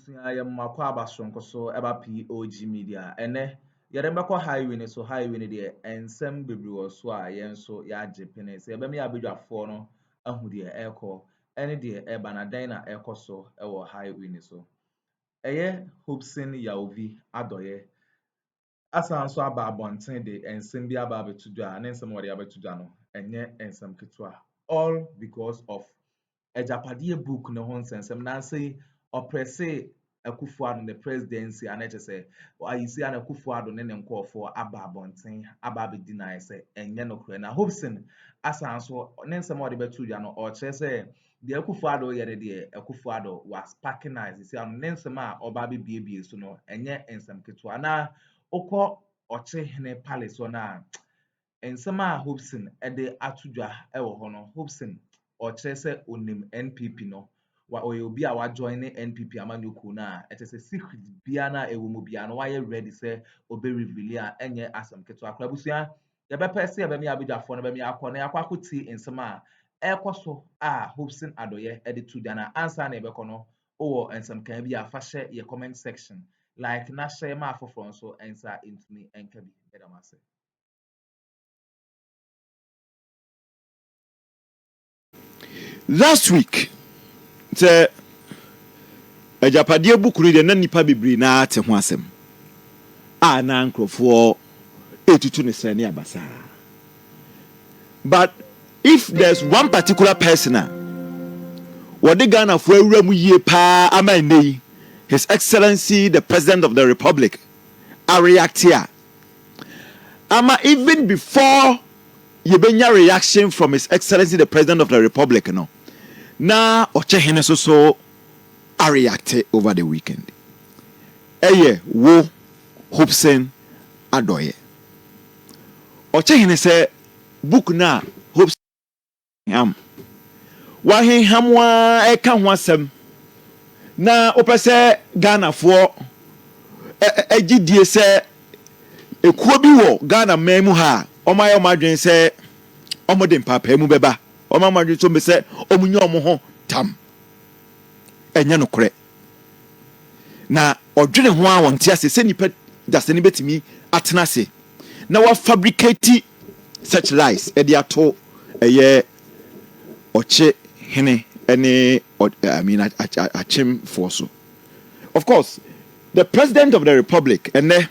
I am Makwaba so eba POG Media. Ene yɛrebɛkɔ highway ne so highway ne deɛ ensɛm bebree wɔ so a yɛn so yɛagye pene sɛ yɛbɛmi abadwafoɔ no ahu deɛ ɛrekɔ ɛne deɛ ɛba na dan na ɛrekɔ so ɛwɔ highway ne so. Ɛyɛ H.Adorye asan so aba abɔnten de ensɛm bi aba abɛto dwa a ne nsɛm wɔde abɛto dwa no ɛnyɛ ensɛm ketewa, all because of Agyapadie book ne ho nsɛnsɛm na sɛ ɔprɛse Akuffo the presidency and say I see an Akuffo ne nkurɔfoɔ aba abɔnten aba abɛdi na sɛ ɛnyɛ nokorɛ na Hobson asan so ne nsɛm a ɔde bɛto dwa no ɔkyerɛ sɛ deɛ Akuffo yɛ deɛ Akuffo was packinize sɛ ano ne nsɛm a ɔba abɛbiebie so no ɛnyɛ nsɛm ketewa na wokɔ ɔkyehene palace hɔ no a nsɛm a Hobson ɛde ato dwa ɛwɔ hɔ no Hobson ɔkyerɛ sɛ onim NPP no ɔyɛ obi a wajoin ne NPP amanyɔkuo no a ɛkyɛ sɛ secret bia na ɛwɔ mu bia no wayɛ ready sɛ ɔbɛ reveal a ɛnyɛ asɛm ketewa akora busua yɛbɛpɛ sɛ yɛbɛmi abadwafoɔ no bɛmi akɔ na yɛakɔ akɔtie nsɛm a ɛrekɔ so a H.Adorye ɛde to dwa na ansa na yɛbɛkɔ no wowɔ nsɛmkan bi a fa hyɛ yɛ comment section like na hyɛ ma afoforɔ nso ɛnsa ntumi ɛnka bi ɛdam ase. Last week, the Agyapadie book read na nipa bebree na ate ho asem. A na nkrofo etutu ne sene abasa. But if there's one particular person what the Ghana for awura mu yie pa ama nei, His Excellency the President of the Republic, a react here. Ama even before yebenya reaction from His Excellency the President of the Republic no. Na ochehene so a reacted over the weekend. Wo H.Adorye. Ochehene say book na H.Adorye. Wahe hamwa eka ho asem. Na opese Ghana for agidie se ekuo bi wo Ghana memu ha. Omaye omadwen se omode mpapa mu beba. Omamadwen so me se omunye omo ho tam. Enya no kore. Na odwene ho a wonte ase se nipa dase ne betimi atena se. Na wa fabricate such lies e dia to eye oche hene ene achim forso. Of course, the President of the Republic ene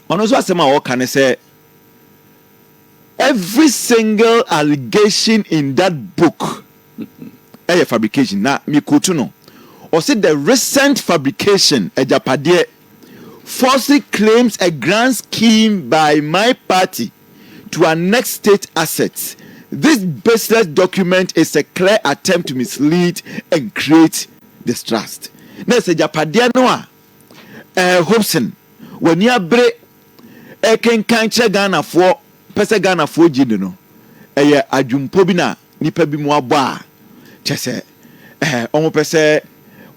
ono so asema o kan say every single allegation in that book a fabrication na mi quote no or said the recent fabrication Agyapadie falsely claims a grand scheme by my party to annex state assets. This baseless document is a clear attempt to mislead and create distrust. Na Agyapadie no a Hobson when you bre e kan che Ghana for pese Ghana for gidi no eye adwumpo bi na nipa bi mu abo a chese omo pese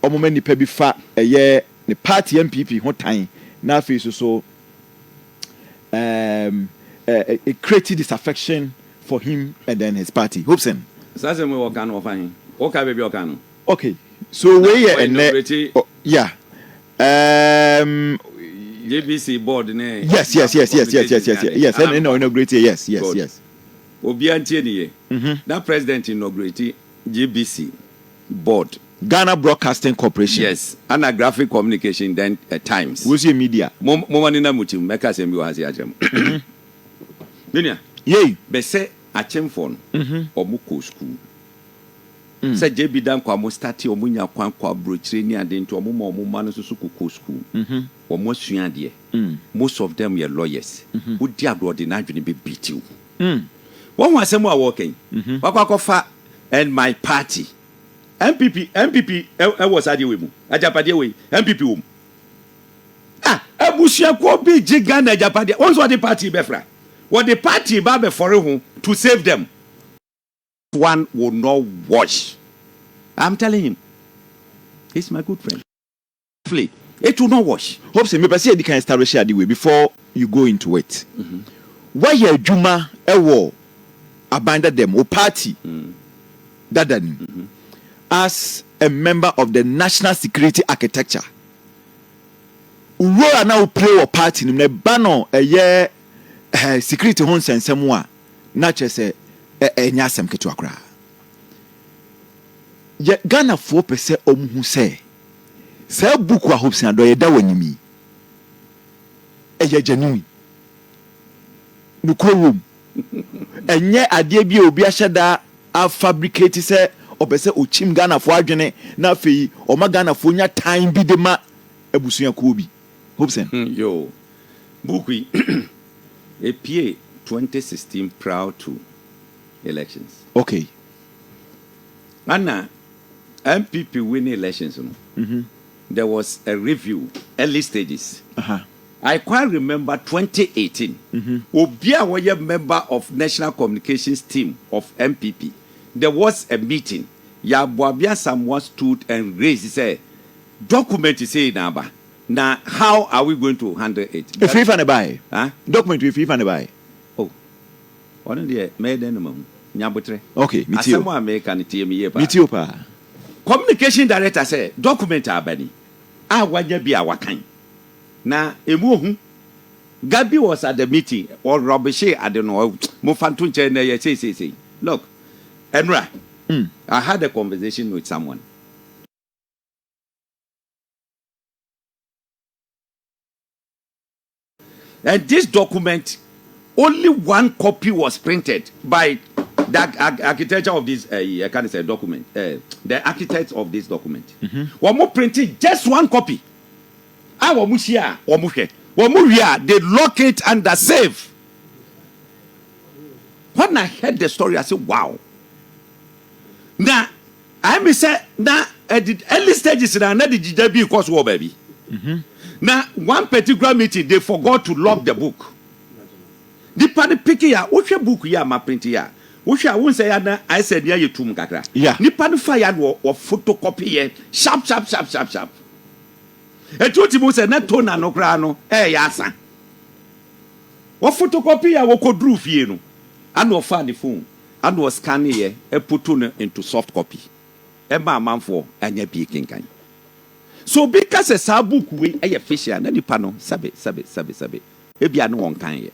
omo ma nipa bi fa eye ne party MPP ho tan na afi so it created disaffection for him and then his party. Hobson sase me work no fan o ka be work no okay so we yeah JBC board ne yes and inaugurate yes obi antie ne that president inaugurate JBC board Ghana Broadcasting Corporation yes and graphic communication then at times we see media mo mani na mutim meka se mi wa hase agem dunia yey be se achem phone omo ko school se JB dan kwa mo start omo nya kwan kwa brochire ni ade nto omo ma no so ko school omo sua de most of them are lawyers who di abroad na adwene be beat you one wasem a working wakwakofa and my party MPP was ade we mu Agyapadie we MPP wo abusia ko bi jiga na Agyapadie once what the party be fra what the party ba be for ho to save them one will not wash. I'm telling him he's my good friend. It will not wash. Hobson me pese you can establish the way before you go into it. Why you juma ewo abandon them o party that as a member of the national security architecture. Role now play a part in the banner a year security hon sensem not just a nyasem ketu akra. Ye Ghana 4% who say book wa Office&Leaks da wanimi. Eye genuine. Nukorum. Enye ade bi obi aheda a fabricate say obese ochim Ghana fo adwene na afei o ma Ghana fo nya time bi de ma abusua ko bi. Hobson. Yo. Bukwi. APA 2016 prior to elections. Okay. Anna, MPP winning elections. There was a review, early stages. I quite remember 2018. Obia was a member of National Communications team of MPP. There was a meeting. Yabuabia someone stood and raised, say, document is saying number. Now, how are we going to handle it? If you find buy, document if you find buy. Oh, one of the maiden Nyabutre. Okay, me too. Someone make an TME. Me too, pa. Communication director said, document abani. Wanya be our kind. Now, emu Gabby was at the meeting, or Robeshe, I don't know, Mufantunche, say. Look, Enra, I had a conversation with someone. And this document, only one copy was printed by the architecture of this, I can't say document, the architects of this document. One more printed just one copy. They lock it under safe. When I heard the story, I said, wow. Now, I may say, now, at the early stages, I know the GJB because war, baby. Now, one particular meeting, they forgot to lock the book. The party picking ya, which book ya, my print ya. Which I won't say, I said, yeah, you too, Kakra. Yeah. Nipan fire or photocopy, sharp. A two said, not tona no grano, yasa. What photocopy ya, what could prove you? And no funny phone, and was scanning ye, a put into soft copy. Emma man for, and ye be king kind. So because a sabook we a fish and any panel, sabe. Maybe I know one kind.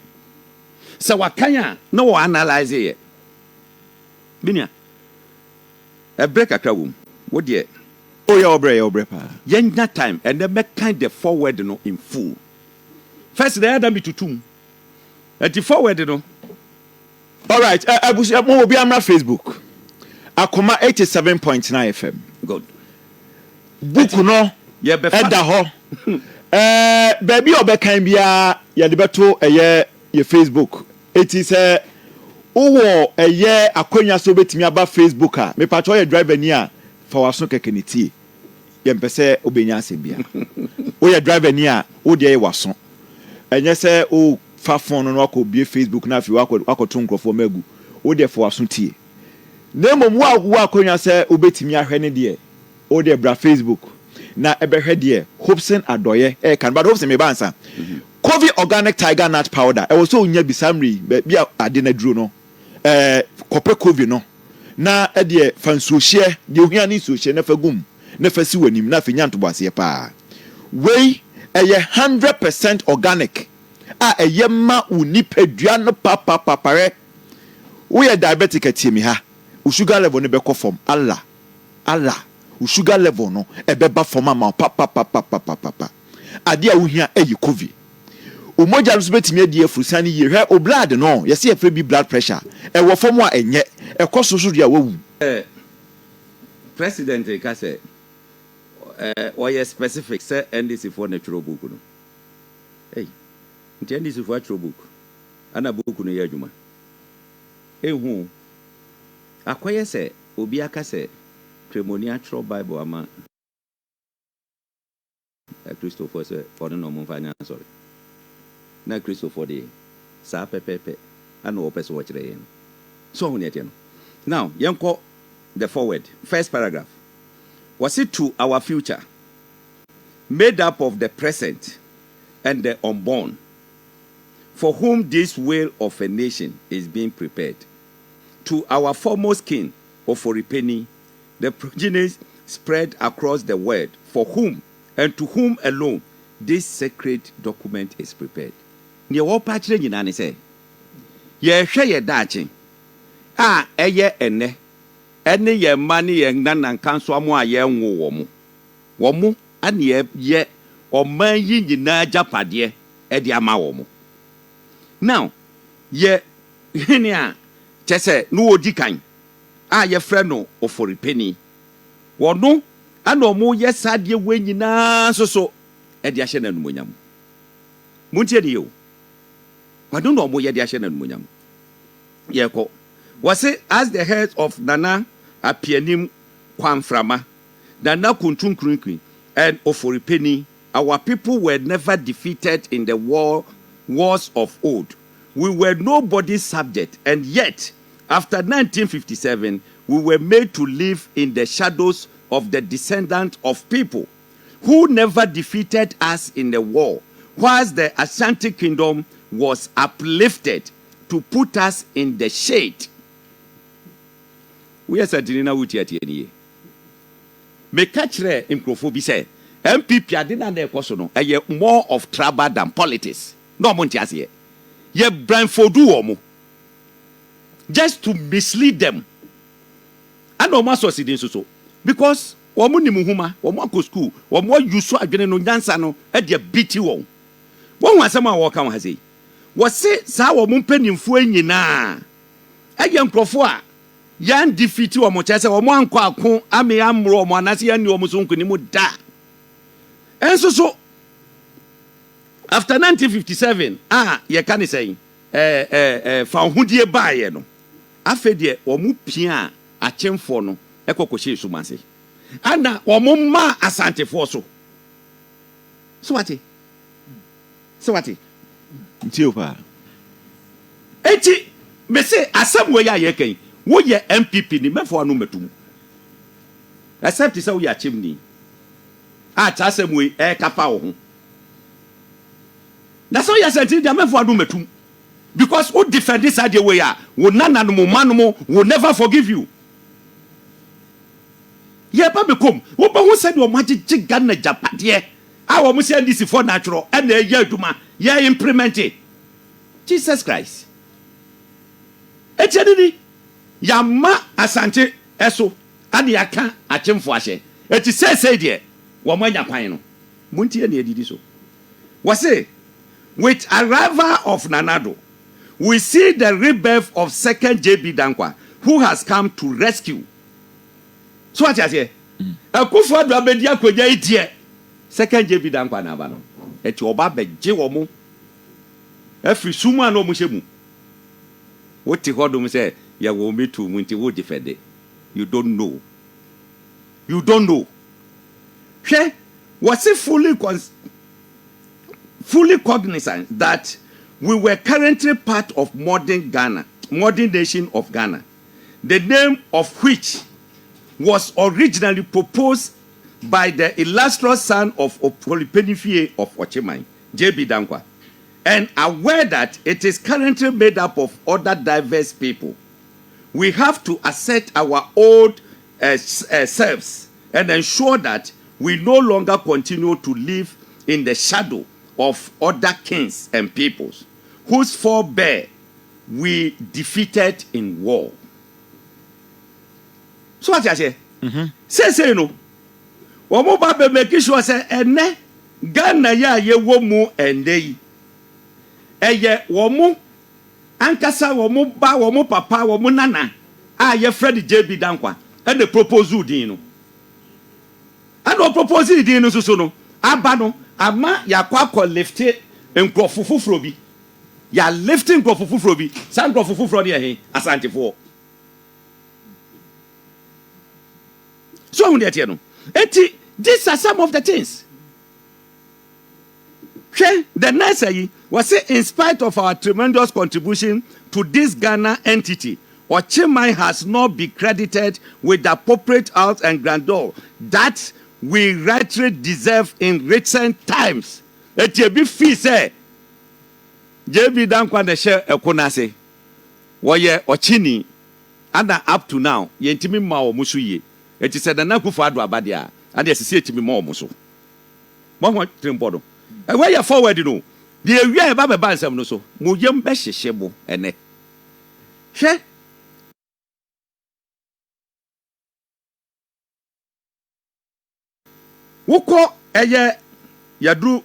So what can no analyze it? Binia. A break a crowd. What dear? Oh, your brepa. Young that time, and then make kind of forward no in full. First, they had me to tomb. At the forward, no. All right, I will be on my Facebook. Akroma 87.9 FM. Good. Book no. Yeah, Edda ho. Baby obekan bia ya de beto ye Facebook. It is uwo akonya so betimi aba Facebook a me patro ye driver ni a fa waso kekeniti. Ye mpese obenya asebia. O ye driver ni a o de ye waso. Enye se o fa phone no akọ bie Facebook na afi akọto nkrofo magu. O de fa waso tie. Na mom wa akonya se obetimi ahwe ne de o de bra Facebook. Na ebehwe de Office&Leaks kan but Office me bansa COVID organic tiger nut powder e so nya bisamri bia ade na duro no kope COVID no na e de fansohye de ohia ni sohye na fagum na fasi wanim na fa nyanto boase pa we 100% organic a ma unipadua no papapare we diabetic atimi ha u sugar level ne be ko Allah sugar level no ebeba forma ma papa ade a wohia eyi covid o moja no so betimi ade afurusani ye hwe o blood no yesi efe bi blood pressure e wo form a enye e koso so dia wawu president ka say or specific say NDC for natural book no hey NDC for natural book ana book no ye adwuma ehu akoye say obi aka say Tremoniatro Bible ama Christopher said for the normal finance sorry. Na Christopher de sa pepe and no person watch the end. So now yanko the forward first paragraph. Was it to our future made up of the present and the unborn, for whom this will of a nation is being prepared, to our foremost king of Oripeni, the progenies spread across the world, for whom and to whom alone this sacred document is prepared. Near all patch in say, ye share ye dachi. Eye ene. Any ye money and nan and counsel more ye womu. Womu, and ye or man yin na Agyapadie, Ediama womu. Now, ye, henia, chese, no dikan. Ye friend no, or for a penny. Wono, and no more yes, sad ye when you na so. Ediashen and Munyam. Muntia you. I don't know more Ediashen and Munyam. Yeko. Was it as the head of Nana Apianim Kwamframa, Nana Kuntun Krinkwi, and Oforipeni, our people were never defeated in the wars of old. We were nobody's subject, and yet, after 1957, we were made to live in the shadows of the descendants of people who never defeated us in the war, whilst the Ashanti Kingdom was uplifted to put us in the shade. We are certainly now with you. Me catch re Akuffo bi say MPP ade na na ekoso no eye more of trouble than politics. No mo ntia se ye blindfoldu omo just to mislead them. And no maso sidin so because omo ni muhuma omo go school omo use adwene no nyansa no e de biti won. Won wasem a wo kan ha sei. Wo se sa wo mpanimfo anyina eye nkrofo a yan defeat wo mo chese wo mo anko akon ame amro mo anase yan ni wo so nkuni mu da. Enso so after 1957 ye kan say fa hodie baaye no afedie wo mu pia achemfo no ekokoshe sumase ana wo mo ma asantefo so what Ntiopa eti me say asem we ya ye kan wo ye MPP ni mefo anu metum except say we ya chimney asem we kapa wo ho na so ya senti dia mefo anu metum because who defend this idea we ya wo nana no mo will never forgive you. Ye ba be kom wo ba ho said wo magigi Ghana Agyapadie wo mo say this for natural and na ye aduma ye implement it. Jesus Christ echedidi yama asante eso ade aka achemfo ahye eti say de wo manya kwan no muntie na edidi so we say with arrival of Nanado we see the rebirth of second JB Dankwa who has come to rescue. So what you say Akuffo Addo akonya itie second JB Dankwa na ba no eti oba beje wo mo afri suma no mo hyemu woti hodom say ya wo metu munti wo defende you don't know she was it fully cognizant that we were currently part of modern nation of Ghana, the name of which was originally proposed by the illustrious son of Opolipenifie of Ochimai, JB Dankwa, and aware that it is currently made up of other diverse people. We have to assert our old selves and ensure that we no longer continue to live in the shadow of other kings and peoples whose forebear we defeated in war. So what you say? Say no. Omo ba be make sure say ene Ghana ya ye wo mu ende. Eye wo mu ankasa wo mu ba wo mu papa wo mu nana ye Fred JB Dankwa and the proposal din no. And no proposal din no so no. Aba no ama ya kwa lift nkrofo foforo bi. Ya lifting nkrofo foforo bi. San nkrofo foforo ne he asantefo. So when they no. Eti these are some of the things. The next was in spite of our tremendous contribution to this Ghana entity, Ochimai has not been credited with the appropriate health and grandeur that we rightly deserve in recent times. Eti ebi fi say JB Dankwa de share ekonase. Woye Ochini and up to now yentimi ma wo musuye. It is said na Akuffo Addo abadia and the society be more so. Mo trimpodo. E where you forward no. The area ba be nsem no so. Mo yem be hyehye ene. Hwe wokọ eye yadru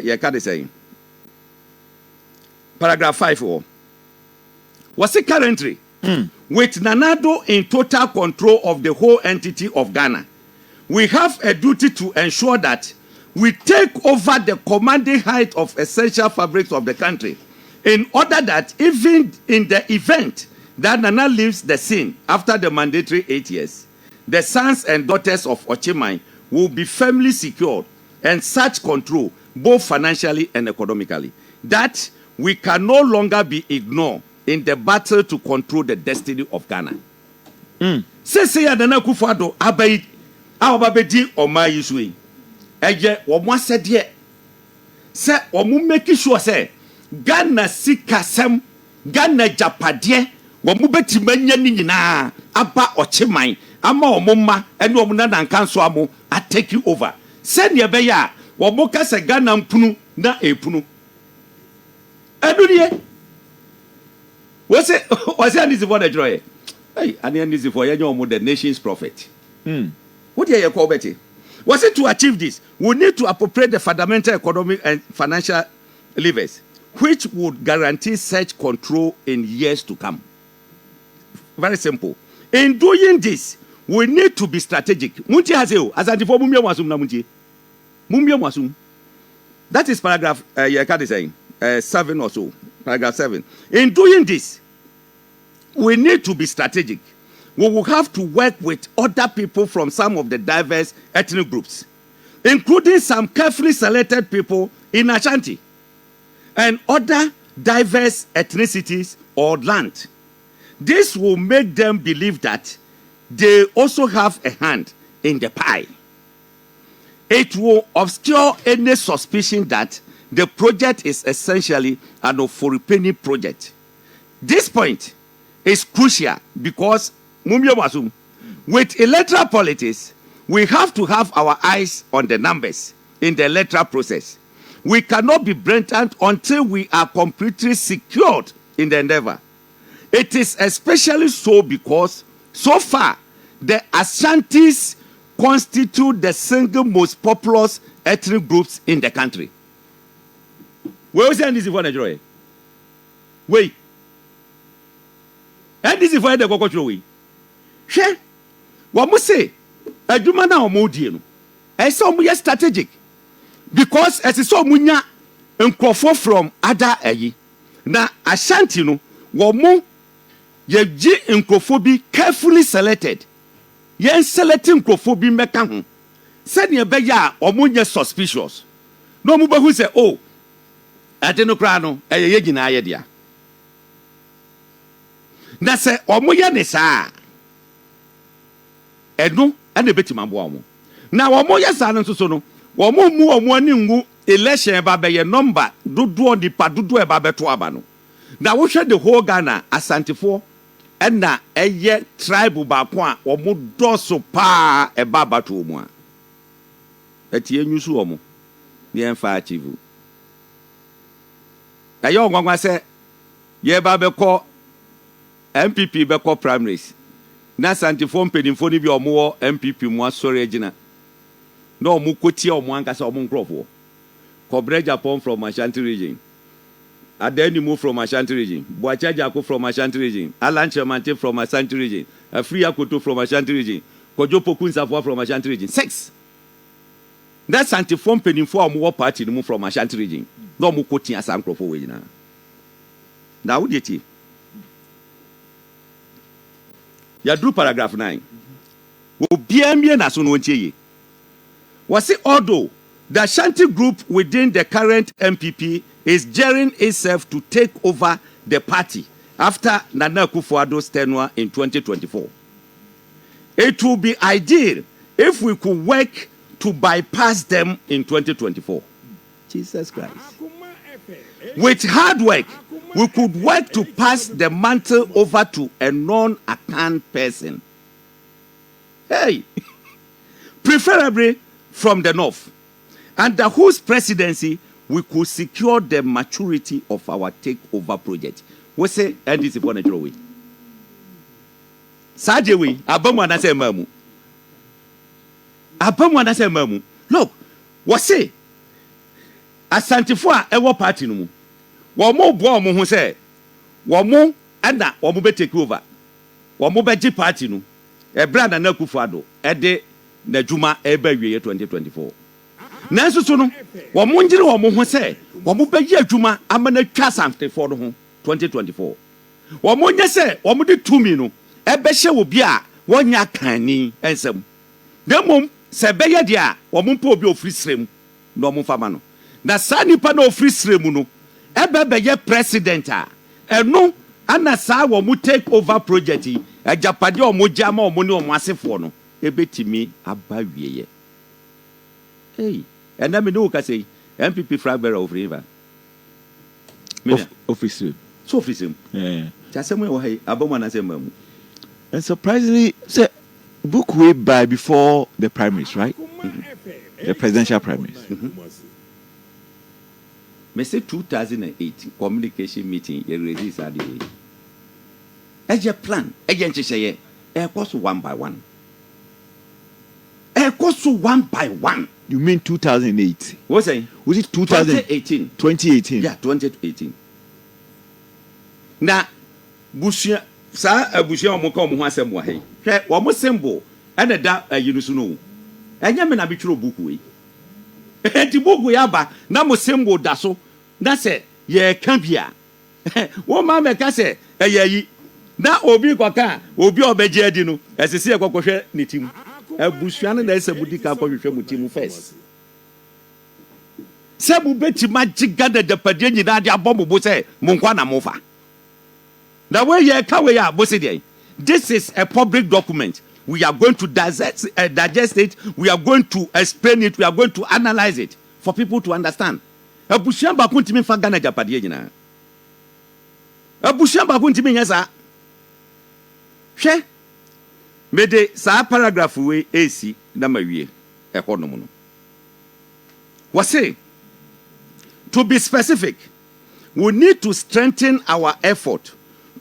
you can't say. Paragraph 5 was it currently with Nana Addo in total control of the whole entity of Ghana, we have a duty to ensure that we take over the commanding height of essential fabrics of the country in order that even in the event that Nana leaves the scene after the mandatory 8 years, the sons and daughters of Ochimai will be firmly secured and such control both financially and economically that we can no longer be ignored in the battle to control the destiny of Ghana. Say ya Nana Akuffo Addo abai awabedi oma yisui. Eye omo asede se omo make sure say Ghana sikasem Ghana Agyapadie omo betimanya ni nyina aba Ochimai ama omo ma ene omo na nkanso amo a take you over. Send ye be ya omo ka se Ghana mpunu na epunu. Adodie was it easy for the joy? Hey, and easy for you, the nation's prophet. What do you call Betty? Was it to achieve this? We need to appropriate the fundamental economic and financial levers, which would guarantee such control in years to come. Very simple. In doing this, we need to be strategic. Munti haseo, as antifo mumia wasum na munti. Mumia wasum. That is paragraph, you can't say, 7 or so. Paragraph 7. In doing this, we need to be strategic. We will have to work with other people from some of the diverse ethnic groups, including some carefully selected people in Ashanti and other diverse ethnicities or land. This will make them believe that they also have a hand in the pie. It will obscure any suspicion that the project is essentially an Ofori-Penny project. This point is crucial because with electoral politics, we have to have our eyes on the numbers in the electoral process. We cannot be blatant until we are completely secured in the endeavor. It is especially so because so far the Ashantis constitute the single most populous ethnic groups in the country. Where was this for Nigeria? Wait. And this is for the Cocoa way. She, what must say? A Jumana or Modian. I saw me strategic because as I saw Munya and Akuffo from Ada Ayi. Now, Ashanti no, Wamu, ye G and Akuffo be carefully selected. Yen selecting Akuffo be mekan. Send ye beya or Munya suspicious. No Muba who say, oh. Adenokrano, a yegina idea. That's a omoya nesa. Edno, and the betty mambo. Now, omoya sanan sono, womu mu omoningu election babe number, do on the padudu a babe to abano. Now, we share the whole Ghana Asantefo, and na a ye tribe bakwa, or mu doso pa a baba to moi. At ye new suomo, the enfire chivu. Ayo ngwa say ye ba be call MPP be call primaries na Asantefo mpedimfo ni bi omo MPP mu asori agina na omo kotie omo ankasa omo nkrofo Kobre Japan from Ashanti region Addo move from Ashanti region. Boachaji Akuffo from Ashanti region. Alan Chamante from Ashanti region. Free Akoto from Ashanti region. Kojo Pokunsafwa from Ashanti region. 6. That's anti-form penny for more party move from Ashanti region. No more quoting as Uncle for way now. Now, would you? You do paragraph 9. Obiamie na so no ntie. Was it although the Ashanti group within the current MPP is gearing itself to take over the party after Nana Akufo-Addo's tenure in 2024. It would be ideal if we could work to bypass them in 2024. Jesus Christ. With hard work, we could work to pass the mantle over to a non-account person. Hey, preferably from the north, under whose presidency we could secure the maturity of our takeover project. We say, and this is one way. Sajewi, Abamwana say mamu. Abamwana say mamu. Look, what say? Asantifua ewo party no mu. Wo mo bo mo ho say, wo mo ana wo mo be take over. Wo mo be gi party no. E brand na Akufo-Addo e de na djuma e ba wie 2024. Nanso so no, wo mo ngire wo mo ho say, wo mo be yi adwuma amana twa Asantifo no ho 2024. Wo mo nya say, wo mo de tumi no e be hye wo bi a wo nya kanni ensem. Demom se be ye de a wo mo mpo obi ofiri srem no mo fama no. Na sa nipa na ofiri srem no ebe ye president a eno ana sa wo mu take over project Agyapadie o mo jama o mo ne o mo asefo no ebetimi aba wieye. Hey, and na me no ka say MPP flag bearer of river office so office yeah just say we aboma na say mamu. And surprisingly, say book way by before the primaries, right? The presidential primaries. Me say 2008 communication meeting you release Addo. Eje plan, eje nchehye e cost one by one. E cost one by one. You mean 2008? What say? Was it 2018? 2018. Yeah, 2018. Na bushia sa abushia omo ka omo ho asem wa he. Hwe omo symbol ene da yinusu no. Enya me na bitwiro buku we. Enti buku ya ba na mo symbol da so. Na se ye ka bia. Wo ma me ka se eyayi. Na obi kwaka obi obeje adi no. Esese ekwohwe ne tim. Abushia na ese budika kwhwehwe mu tim first. Sebu beti magiga de Agyapadie nyina de abom bo se mo nkwa na mo fa. The way you can this is a public document. We are going to digest it. We are going to explain it. We are going to analyze it for people to understand. Abushia ba kuntimi fa Ghana Agyapadie nyina. Abushia ba kuntimi nyesa. Hwe me de sa paragraph we AC na mawie e hono no. We say to be specific, we need to strengthen our effort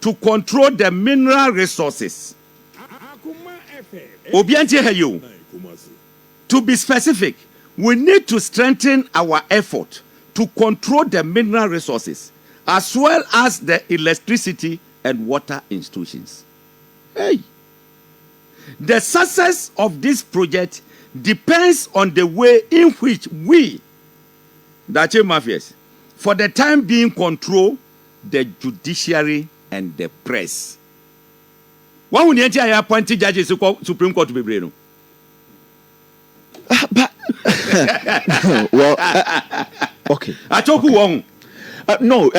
to control the mineral resources. To be specific, we need to strengthen our effort to control the mineral resources as well as the electricity and water institutions. Hey. The success of this project depends on the way in which we, the mafias, for the time being control the judiciary and the press. Why would you appoint judges to Supreme Court to be brain? Well, okay. I talk wrong. No,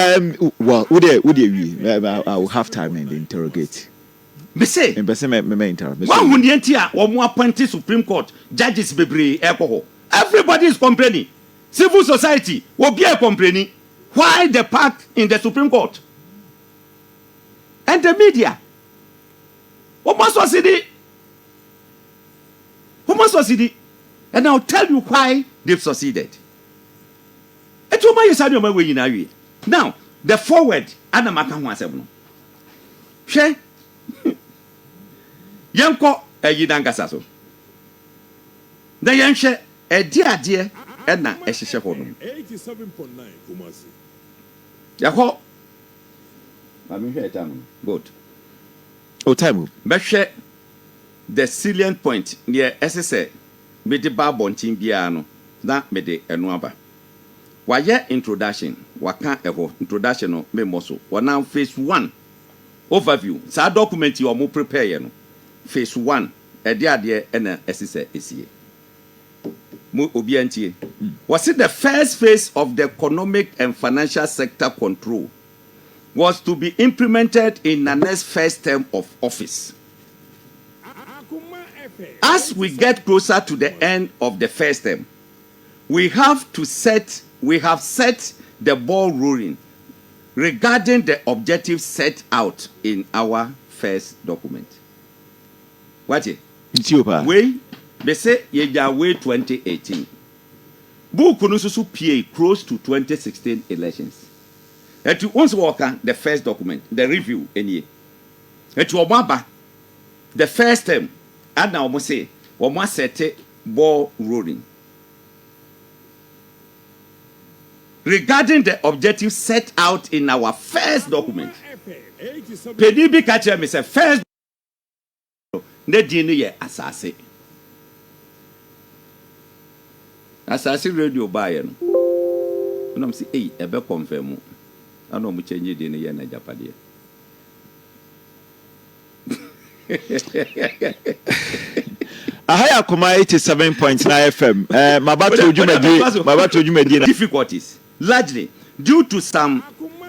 well, would you? I will have time and interrogate. Me say, why would you appoint Supreme Court judges be brain? Everybody is complaining. Civil society will be complaining. Why the part in the Supreme Court? And the media. What was it? And I'll tell you why they've succeeded. Now, the forward, She Yanko a yidangasaso. The Yanshe a dear, and na a shisha for them. 87.9 Kumasi. Yako. I'm here time. Good. Oh, time. Bɛhwɛ the salient point near SSA mede ba abɔnten biara no na mede ɛno aba. Wayɛ introduction, waka ɛhɔ introduction no memmɔ so. Wɔnam phase 1 overview. Saa document yi ɔmo prepare yɛ no. Phase 1 ɛde adeɛ ɛna SSA esie. Mu obi antie. Was it the first phase of the economic and financial sector control was to be implemented in Nane's first term of office. As we get closer to the end of the first term, we have set the ball rolling regarding the objectives set out in our first document. What it? They say way 2018. Book no so PA close to 2016 elections. Et you once walk the first document, the review any. Et you obaba the first term, and now almost say, almost set ball rolling. Regarding the objectives set out in our first document. Pedibi catcher me say first ne dini ye asase. Asase radio buyer no. And I'm say, hey, ebe confirm. I know we change it in the Agyapadie. Ahaya Akoma 87.9 FM. Mabatu Difficulties largely due to some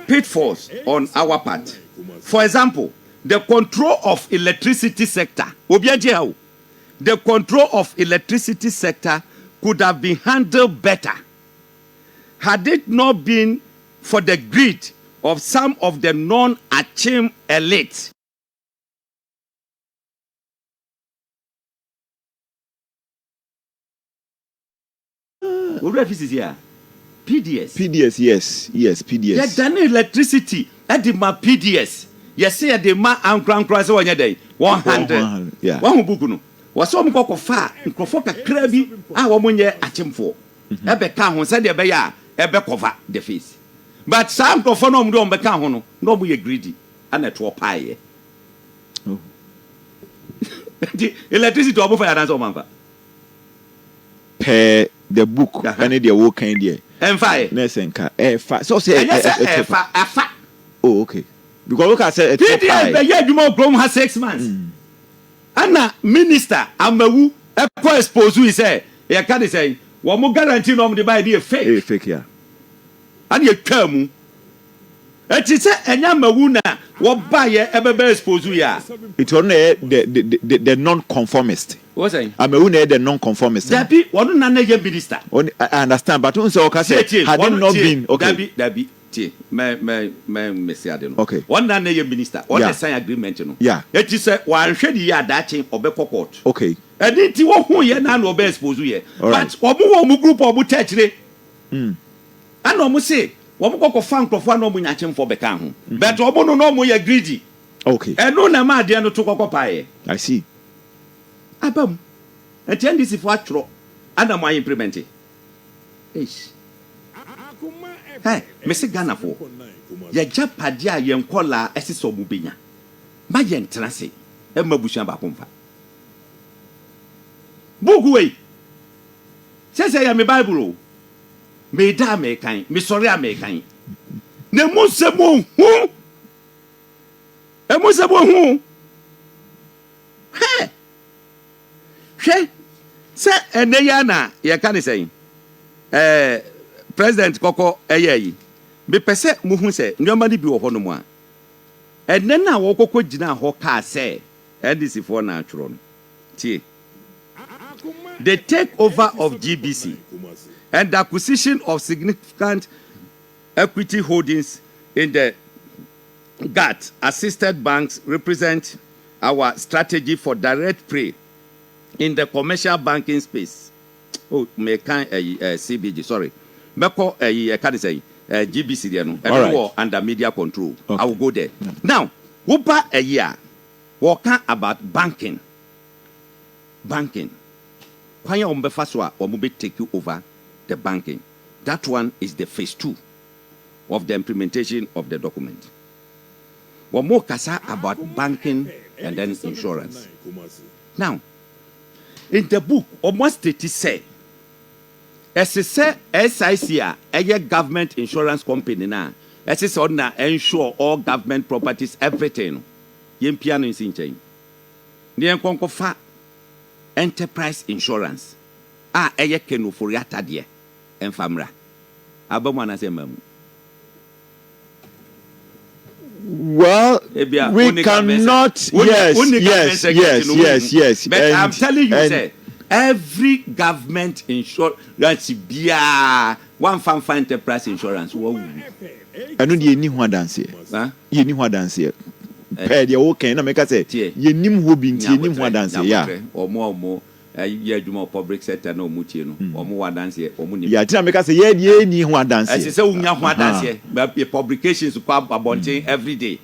pitfalls on our part. For example, the control of electricity sector. The control of electricity sector could have been handled better had it not been for the greed of some of the non-Achim elite. What reference is here? PDS. PDS, yes, PDS. Yeah, done electricity at the ma PDS. Yes, say at the ma and cross one day 100. Yeah. One book no. Was some cock of far, Krofoka crabby, our money Achim for. Ebe can who said the bear, ebe cover the face. But some profanum don't become no be greedy and a to pie. Oh. The electricity to for answer man. Per the book, and the work kind there. And fire. Nesenka. So say oh, okay. Because look at say PDS you more grown has 6 months. Anna minister Amawu e ko expose we say e can say wo mo guarantee no the buy dey fake. Fake yeah. And you twa mu. E ti say enya mawu na wo buy e be expose we ya. It on the non-conformist. What say? Amawu na the non-conformist. Dabi wonu na na minister. I understand, but unse oka say had it not been okay. Dabi me say ade no. Okay. One na na minister. One the sign agreement no. Yeah. E ti say wan hwe di ya dachi obekọ court. Okay. E di ti wo hu ye na na obe expose ye. But omo group omo techire. Ana omo say omo kokọ fan krofo na omo nyachim for beka ho. But omo no omo ye greedy. Okay. E no na ma de no to kokọ pae. I see. Abam. E ti ndisi for atro. Ana mo implement it. Eish. Hey, Mr. Ghana for Agyapadie a yenkola esiso mu benya. Ma yentrase e mabusuan ba komfa. Book way. Say ya me Bible. Me da me kan, me sorry American. Ne mu sebo hu. E mu sebo hu. Hey. Hwe. Say ene ya na ye kan say. President Koko eyeyi be pese muhu se nyoma ni bi wo hono mu a enne na wo kokko gina ho ka se NDC for na atworo no tie the takeover of GBC and the acquisition of significant equity holdings in the GATT assisted banks represent our strategy for direct prey in the commercial banking space. Oh, me kan CBG, sorry. Beko can say GBC there no right. Under media control. Okay. I will go there. Yeah. Now, over a year, walking about banking. Banking. Kwanya ombefaswa omobe take you over the banking. That one is the phase 2 of the implementation of the document. One more kasa about banking and then insurance. Now, in the book, almost it is said, as I say, SIC, a government insurance company now, as is on ensure all government properties, everything. Yen piano is in chain. Yen konkofa enterprise insurance. Eye kenu for H.Adorye and famra. Abamana se mamu. Well, we cannot. Yes. But I'm telling you, say, every government insurance, one farm enterprise insurance. I don't hear anyone dance here. You knew what dance here. Pay the okay, no make us say, you knew who being anyone dance here. Or more. You public sector no mutino or more dance here or money. Yeah, tell me because ye ni one dance. As you say, we have one dance here. But publications about every day.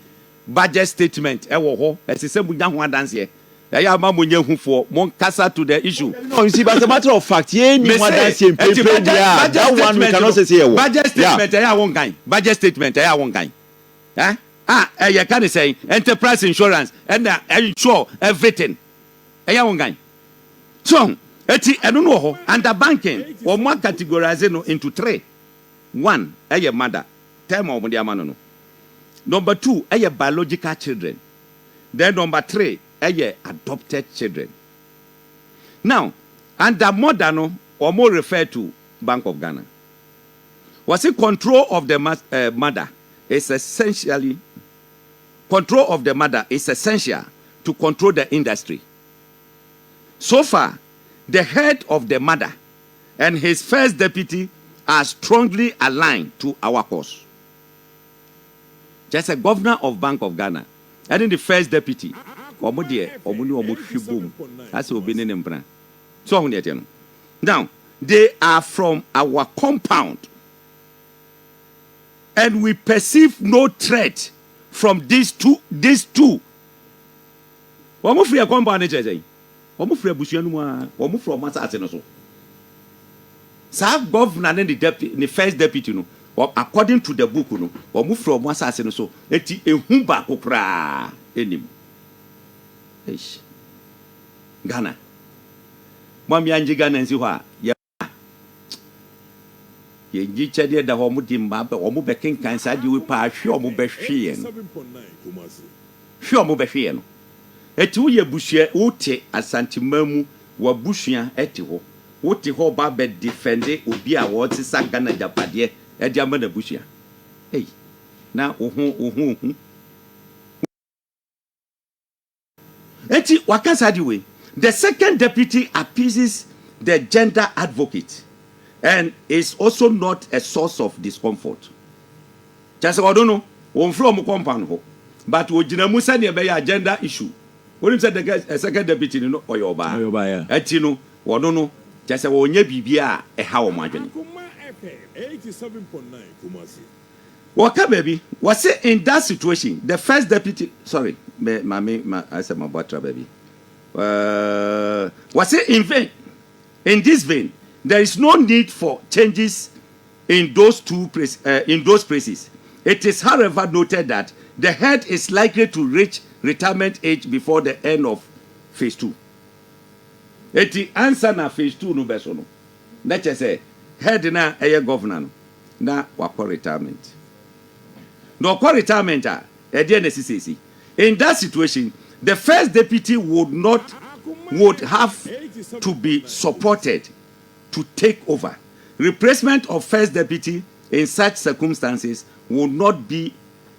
Budget statement. As you say, we have one dance here. I am who for mon casa to the issue. No, you see, but as a matter of fact, ye ni one dance here. That one we cannot say here. Budget statement. I have one guy. Budget statement. I have one guy. You can't say enterprise insurance and insure everything. I have one guy. So, I don't know, under banking, or more categorizing into three. One, a mother, term of the amano. Number two, a biological children. Then number three, a adopted children. Now, under modern or more referred to Bank of Ghana. Was it control of the mother is essentially control of the mother is essential to control the industry. So far, the head of the mother and his first deputy are strongly aligned to our cause. Just a governor of Bank of Ghana and then the first deputy. Now, they are from our compound and we perceive no threat from these two. What free a compound? Free a from Massa. Sir, governor and the first deputy, no, according to the book, no, or move from Massa. So, it's a humba okra. Ghana. Mammy and Ghana and Ziwa. Ye chedi da ho mudimba o mu bekin kan sa di we pa hwe o mu behwe en hwe o mu behwe no eti wo ye buhwe wo te asantimamu wa buhwea eti ho wo te ho ba be defend obi a wo te sa Ghana Agyapadie e di ama na buhwea na ohu eti wakasa di we the second deputy appeases the gender advocate and is also not a source of discomfort. Just I don't know, one from compound, but we didn't send a gender issue. When you said the second deputy, no, or your buyer, Etino, or don't know, just a one year BBA, a how margin. 87.9 Waka baby, was it in that situation? The first deputy, sorry, I said my butter baby. Was it in vain? In this vein, there is no need for changes in those places. It is, however, noted that the head is likely to reach retirement age before the end of phase 2. Eti answer na phase 2 no beso no. Let's say head na eye governor na wakọ retirement. No wakọ retirement in that situation, the first deputy would have to be supported to take over. Replacement of first deputy in such circumstances would not be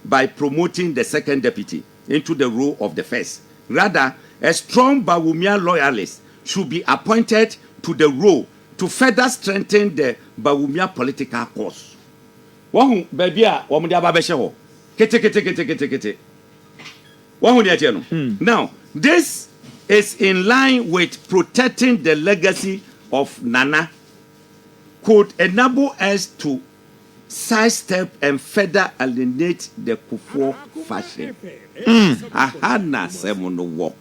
by promoting the second deputy into the role of the first. Rather, a strong Bawumia loyalist should be appointed to the role to further strengthen the Bawumia political cause. Now, this is in line with protecting the legacy of Nana, could enable us to sidestep and further alienate the Akuffo fashion. Ahana semono wo.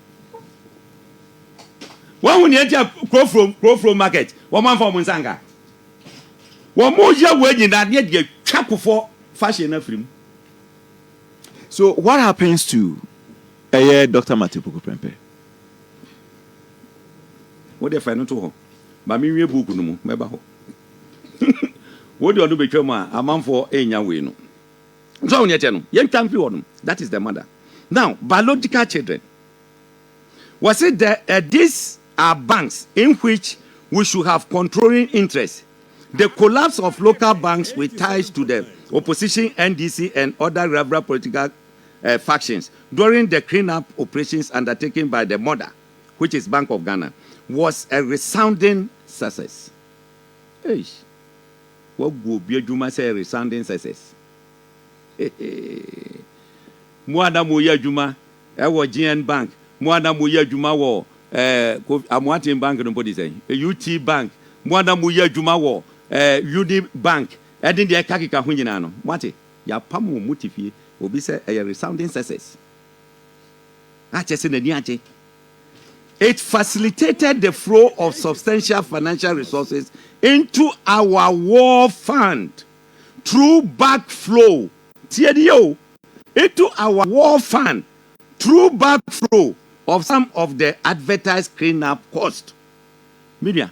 One when you grow from market, one man from Munsanga. One more year when you not yet get Akuffo fashion na film. So what happens to Dr. Matipuku Prempe? What they find to her? But me read book no mo, me ba ho. What do you do between ma a man for enya we no. So on yet no, yen can fi on. That is the mother. Now, biological children. Was it that these are banks in which we should have controlling interest? The collapse of local banks with ties to the opposition, NDC, and other rival political factions during the cleanup operations undertaken by the mother, which is Bank of Ghana, was a resounding success. What would be a say resounding success? Muada Muya Juma, our GN Bank, Muada Muya Juma war, Amwatin Bank, nobody say, UT Bank, Muada Muya Juma war, UD Bank, adding the Kakika Hunyanano, Mati, Yapamu Mutifi, will be a resounding success. It facilitated the flow of substantial financial resources into our war fund through backflow. Into our war fund through backflow of some of the advertised cleanup cost. Media.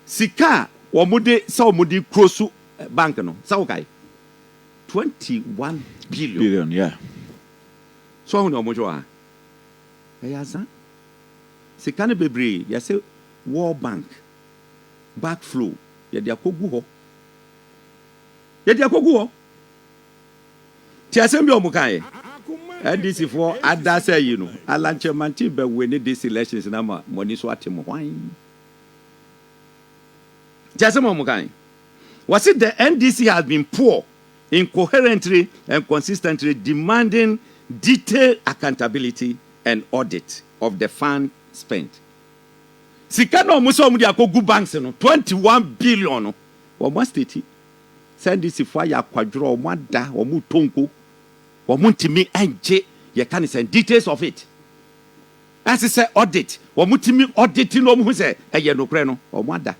Sika wamude sa wamudi krosu bank no. Sa okay. 21 billion. Yeah. So how much wa? Ayaza. Sika ne bebre, ya say World Bank backflow. Ya dia kogu ho. Ya dia kogu ho. Ti asem bi omukan ye. NDC for Addo say you know. Alanche manti be win this elections na ma money so atem hwan. Ti asem omukan. Was it the NDC has been poor, incoherently and consistently demanding detailed accountability and audit of the fund spent. Sika no muso mu dia kogu banks no 21 billion no. Wo mo state send this for ya kwadro mo ada wo mu tonko wo mu ntimi anje ye can send details of it. As I say audit wo mu timi audit no mu say eye no kre no wo mo ada.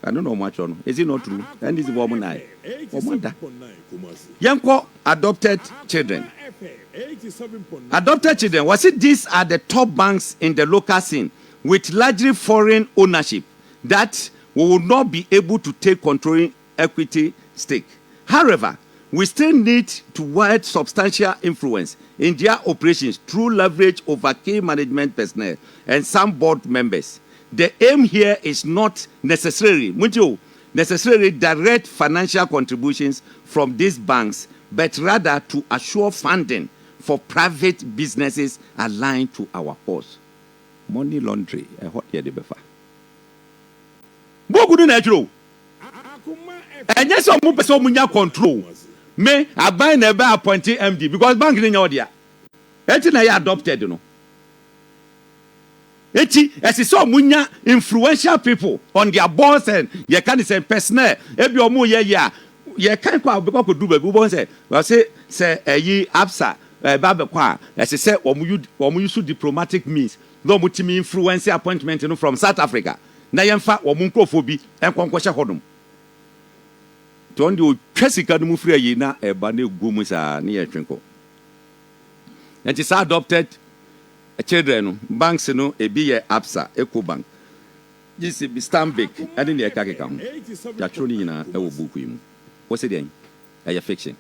I don't know much on. Is it not true? And this is woman I. Yanko adopted children. Adopted children. Was it these are the top banks in the local scene with largely foreign ownership that we will not be able to take controlling equity stake? However, we still need to wield substantial influence in their operations through leverage over key management personnel and some board members. The aim here is not necessarily direct financial contributions from these banks, but rather to assure funding for private businesses aligned to our cause. Money laundering. What here the befa? Bogu na juro. Enye so mu person munya control. Me aban na be appointing MD because bank ni nya odia. Eti na ya adopted no. Eti so munya influential people on their boards and ye can say personnel ebi omo ye kan kwa be ko do be bo say we say eyi absa ba be kwa say omo use diplomatic means no mutimi influence appointment no from South Africa na yemfa omo nkrofo bi enkonko hye hodom to on the twasika no mu free yi na eba na egumu sa na ye twenko enti sa adopted children banks no ebi ye absa eco bank this be Stanbic ade ne ekakeka ho ya tro ni nyina e wo buku yi mu wo se den e fiction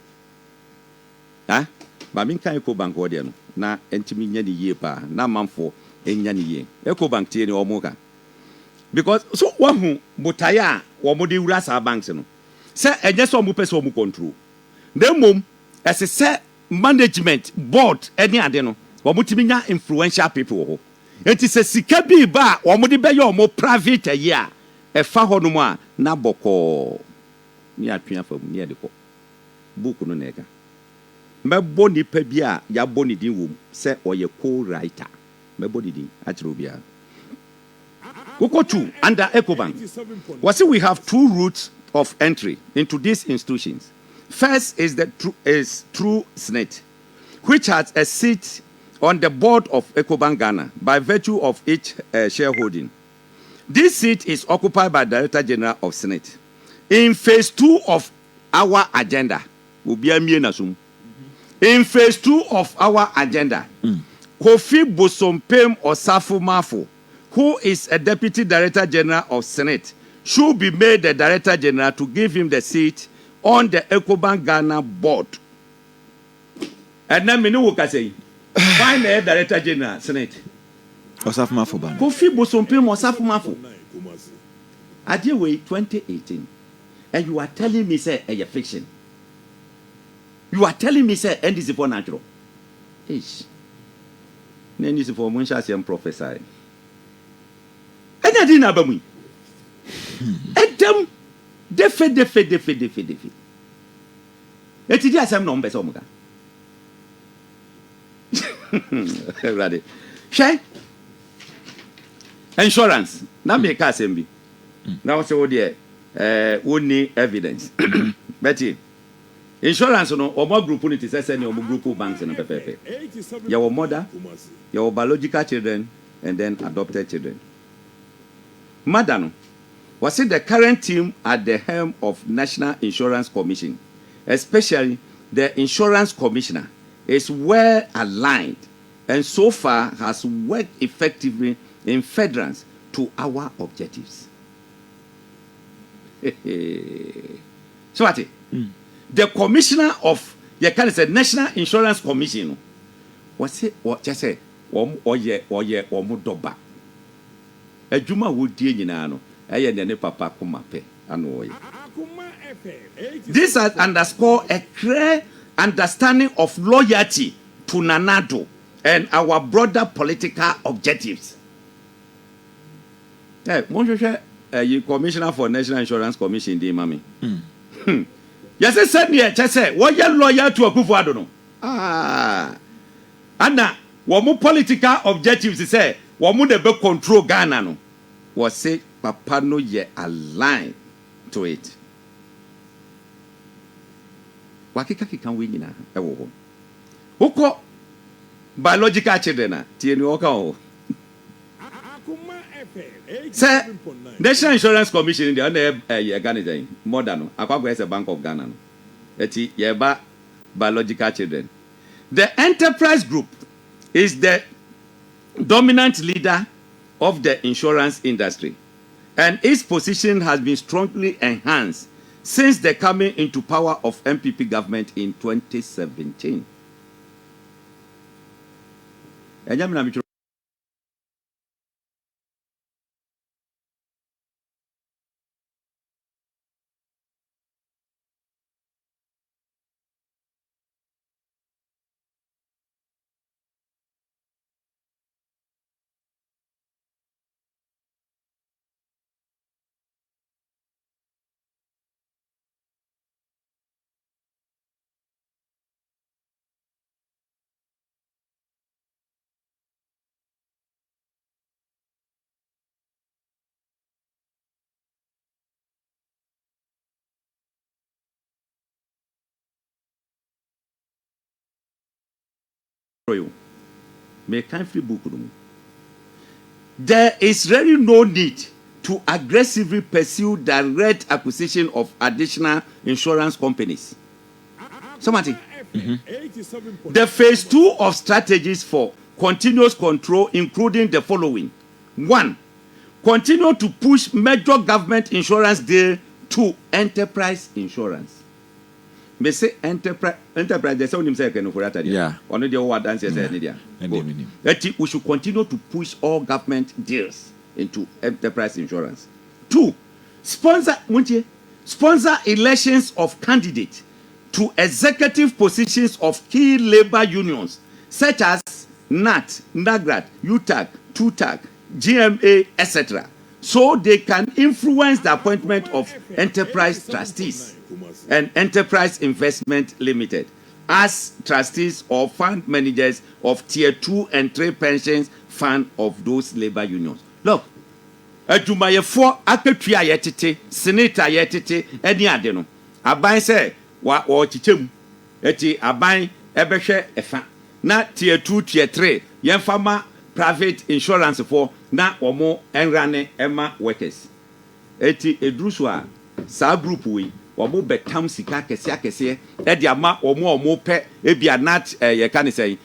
ha ba min kan eco bank wo de no na entimi nya ni yie pa na manfo enya ni yie eco bank tie ni omo ka because so wa hu botaya wo mo de wura sa banks no se enye so mo pese mo control dem mom ese se management board eni ade no wamutiminya influential people. Enti se sika bi ba wamudi be yo mo private ya e fa ho no mu a na boko ni atwea fam ni ade ko book no neka mebo ni pa bi a ya boni din wo se oye co-writer mebo di din a kiro bia Kokotu under Ecobank. Was we have two routes of entry into these institutions. First is through SNET, which has a seat on the board of Ecobank Ghana by virtue of its shareholding. This seat is occupied by Director General of Senate. In phase 2 of our agenda, In phase 2 of our agenda, Kofi Bosompem Osafo Mafo, who is a Deputy Director General of Senate, should be made the Director General to give him the seat on the Ecobank Ghana board. And then Minu say, find the Director General Senate. Osafo Mafo ban. Kofi Bosompem Osafo Mafo. Agyapadie 2018. And you are telling me, say, a fiction. You are telling me, say, and this is for natural. Ish. Then this is for Munshasi professor. And I didn't have me. And them, defe. Et il y a some number, Somuga. Ready. Share insurance. Now, me a car SMB. Now, so dear, we need evidence. Betty. Insurance no omo group unity say say omo group banks no pepepe. Your mother, your biological children, and then adopted children. Mother no, was it the current team at the helm of National Insurance Commission, especially the insurance commissioner, is well aligned and so far has worked effectively in furtherance to our objectives. So what? The commissioner of the kind of National Insurance Commission was it what just say oye doba. Ejuma wo die nyina no eye ne papa kuma pe ano oye. This has underscore a clear understanding of loyalty to Nanado and our broader political objectives. You commissioner for National Insurance Commission di mami. Yes, I said here, just say, what you loyal to Akuffo Addo no? Anna, what more political objectives say, what more the control Ghana no? Was say Papa no ye aligned to it. Wakika can win na ewo. Who biological children na tieni oka o. Say National Insurance Commission in the under Ghana more than Akwago is a Bank of Ghana. Eti yeba biological children. The enterprise group is the dominant leader of the insurance industry, and its position has been strongly enhanced since the coming into power of MPP government in 2017. There is really no need to aggressively pursue direct acquisition of additional insurance companies. Somebody. The phase 2 of strategies for continuous control, including the following: 1. Continue to push major government insurance deal to enterprise insurance. Me say enterprise they say on say can for that yeah. On the word answer say media. We should continue to push all government deals into enterprise insurance. 2. Sponsor elections of candidates to executive positions of key labor unions such as NAT, NAGRAT, UTAG, TUTAG, GMA, etc. so they can influence the appointment of enterprise trustees and Enterprise Investment Limited as trustees or fund managers of tier 2 and 3 pensions fund of those labor unions. Look, Ajumayefo akatwa yetete, senator yetete, eni ade no. Aban say wa chichemu. Eti aban ebehwe efa. Na tier 2, tier 3, yemfama private insurance for na omo enrane ema workers. Eti edrusu a sa group we wɔn bɛtam sika kɛseɛ ɛde ama wɔn pɛ ebi anat yɛka ne sɛ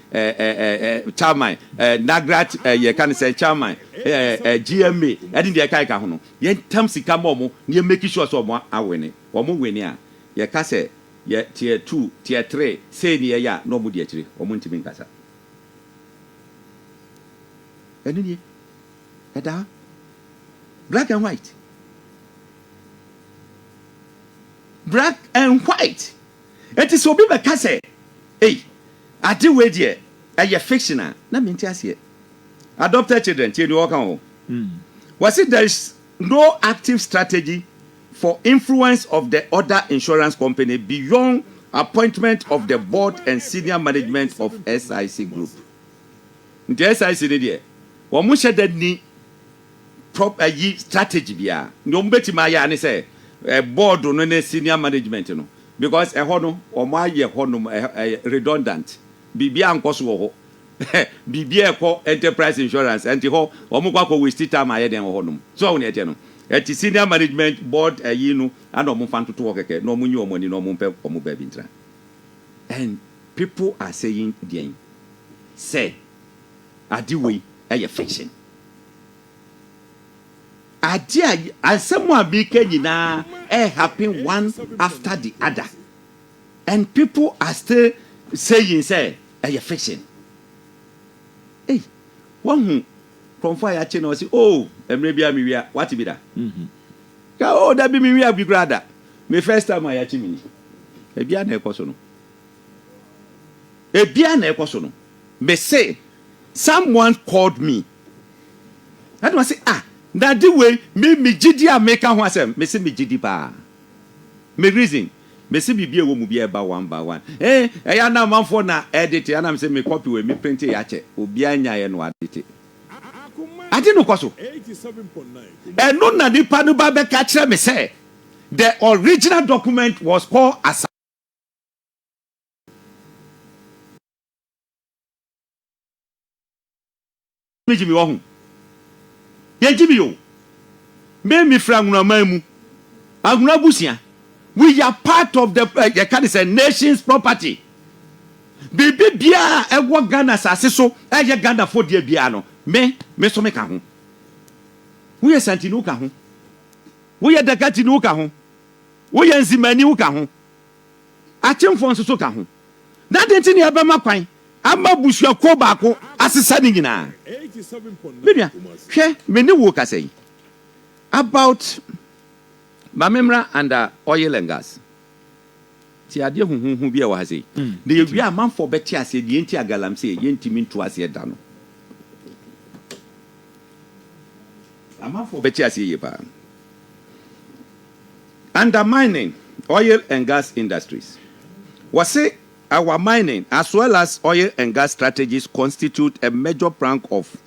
chairman nagrat yɛka ne sɛ chairman GMA ɛde deɛ ɛka ho no yɛn tam sika ma wɔn ne yɛn make sure sɛ wɔn awene wɔn wene a yɛka sɛ yɛ tier 2 tier 3 sɛ ne yɛ a na wɔn di akyire wɔn ntumi nkasa ɛne nie ɛda black and white. Black and white. It is so be a case. Hey, I do with ye. A fictional. Na mintias adopted children. Was it there is no active strategy for influence of the other insurance company beyond appointment of the board and senior management of SIC Group? The SIC there. One much that ni proper strategy bia. No beti maya ani say. Board no senior management no because no o ma ye no redundant bibia nkoso wo bibia ekọ enterprise insurance anti ho o mo kwa waste time aye den ho no so wo ne ete no eti senior management board ayi no and o mo fan toto keke no mo nyi o mo ni no mo pẹ o mo ba bi ntra and people are saying again say Addo aye fiction Adya and someone be nyina happen one after the other. And people are still saying say a fiction. Hey, one who from fire channel say, oh, and maybe I'm here. What be that? Oh, that be me, be brother. My first time I achieve. A biana equasono. A biana equasono. Me say, someone called me. I don't say, that the way me gidi a make ho asem me say me gidi pa me reason me say bibia wo mu bia ba one by one ya na manfo na edit ya na me say me copy we me print ya che obi anya ye no edit ade no kwaso 87.9 no na nipa no ba be ka kire me say the original document was called as me jimi wo hu Yejibio, me franguna mamu, aguna busia. We are part of the nation's property. Bibi bia ewo Ghana sase so eye Ghana for die bia no. Me so me ka ho. We are santinu ka ho. We are dakatinu ka ho. We are nzimani ka ho. Achemfo nso so ka ho. That thing ya be makwan. Ama busua ko baako asesa ni nyina 87.9 hwe me ne wo ka say about Bawumia and oil and gas ti ade huhuhu bia wa say de yewi amanfo beti ase de enti agalam say yentimi ntu ase da no amanfo beti ase ye ba undermining oil and gas industries was say our mining as well as oil and gas strategies constitute a major plank of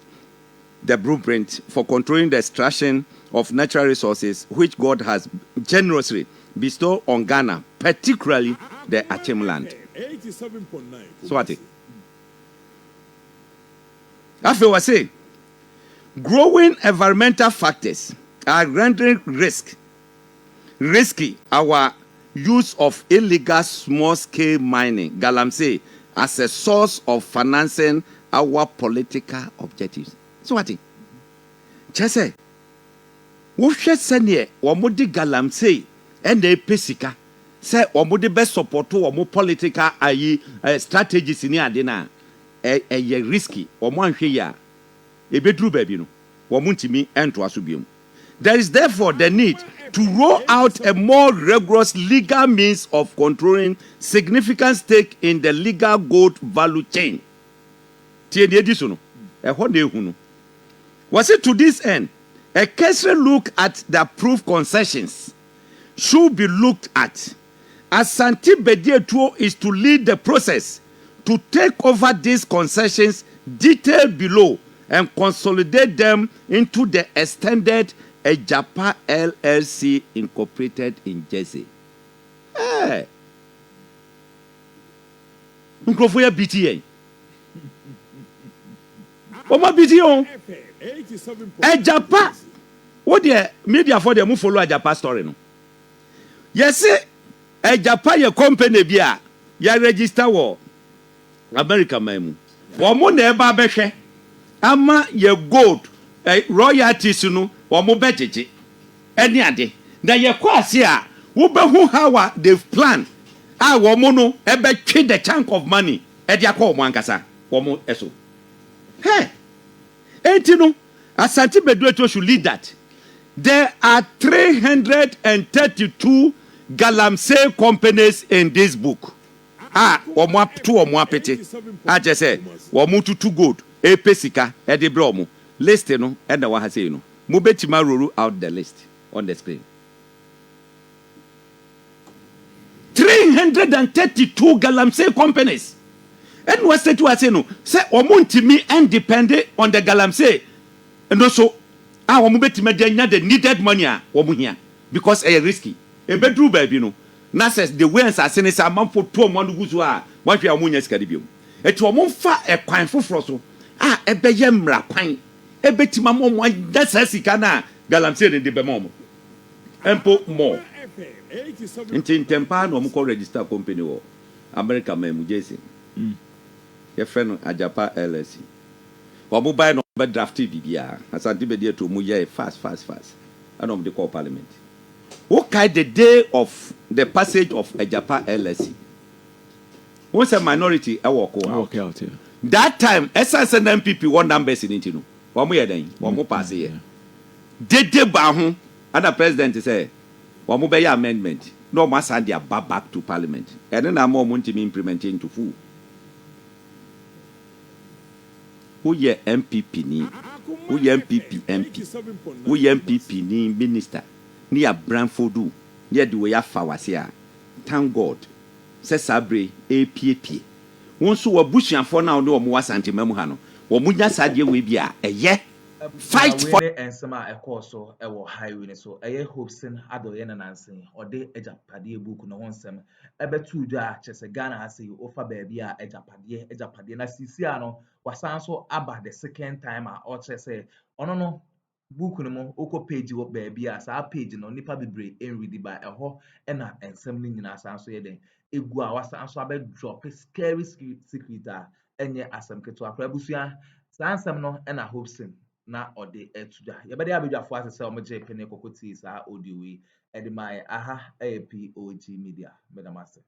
the blueprint for controlling the extraction of natural resources which God has generously bestowed on Ghana, particularly the Achem land. 87.9. So what? After I say, growing environmental factors are rendering risky our use of illegal small-scale mining, galamsey, as a source of financing our political objectives. So what? Just say, we should send wamudi galamsey and the pesika. Say wamudi best support to wamu political strategies in adena. Risky. Wamu anhweya. Ebedru baby no. Wamuntimi ento asubium. There is therefore the need to roll out a more rigorous legal means of controlling significant stake in the legal gold value chain. Was it to this end? A careful look at the approved concessions should be looked at, as Santi Bedietuo is to lead the process to take over these concessions detailed below and consolidate them into the extended Agyapadie LLC incorporated in Jersey. Hey. Nkrofo ya BTA. Oma BTA. Agyapadie. What the media for them follow Agyapadie story no. Yes, Agyapadie company bi a ya register wɔ America man mu wɔn na ɛba bɛhwɛ ama yɛ gold royalties no wɔn bɛgyegye ɛne ade na yɛkɔ ase a wobɛhu how a they've planned a wɔn no ɛbɛtwe the chunk of money ɛde akɔ wɔn ankasa wɔn ɛso enti no Asante Bedueto should lead that. There are 332 galamsey companies in this book. Omo to omo apete. Just say omo to gold, pesika, edebromo. List no, and the one say no. Mubetima roll out the list on the screen. 332 galamsey companies. And what say to us no? Say omo ntimi independent on the galamsey. And also, we bet the needed money because it's risky. A bedroom baby, no. Nurses, the ways are saying, a month for 2 months, who are what we are moon escadium. It will move far a quine for frosso. A bayamra pine. A betimam one that's as he can galamsey in the bemom. And put more. In Tempan, or Muko register company or America mem Jason. Your friend Ajapa LSC. Or mobile no drafty BBR. As I did to Muye fast. I don't the call parliament. Okay, the day of the passage of Ajapa LSC. Once a minority, I walk out. Yeah. That time, SSN MPP one numbers in it. One more then, one more pass here. Did they bahun? And the president say, one more amendment. No must hand their back to parliament. And then I'm more wanting implementing to full. Who ye MPP ni? Who ye MPP MP? Who ye MPP ni minister? Ni a Branfodu. Ni a duwe fawasia. Thank God. Se sabre APP. Wonsu wa bushian for now no mo wasante mamuhano. Wo munya sadie we bia eye. Fight for ensema ekoso ewo highway so eye Office&Leaks na nansen ode Agyapadie book no honsem ebetu dwa chese Ghana ase ofa baabi a Agyapadie na sisi ano wasan so aba the second time a o chese ono no book no mo oko page wo baabi a sa page no nipa bebre enread by eho na ensem no nyina san so ye den egu a wasan so abe drop scary secret a enye asem keto akra busua sansem no na Office na ode etuda yebede abedwafo asese o meje pene kokoti sa audio wi edimai aha POG Media medamase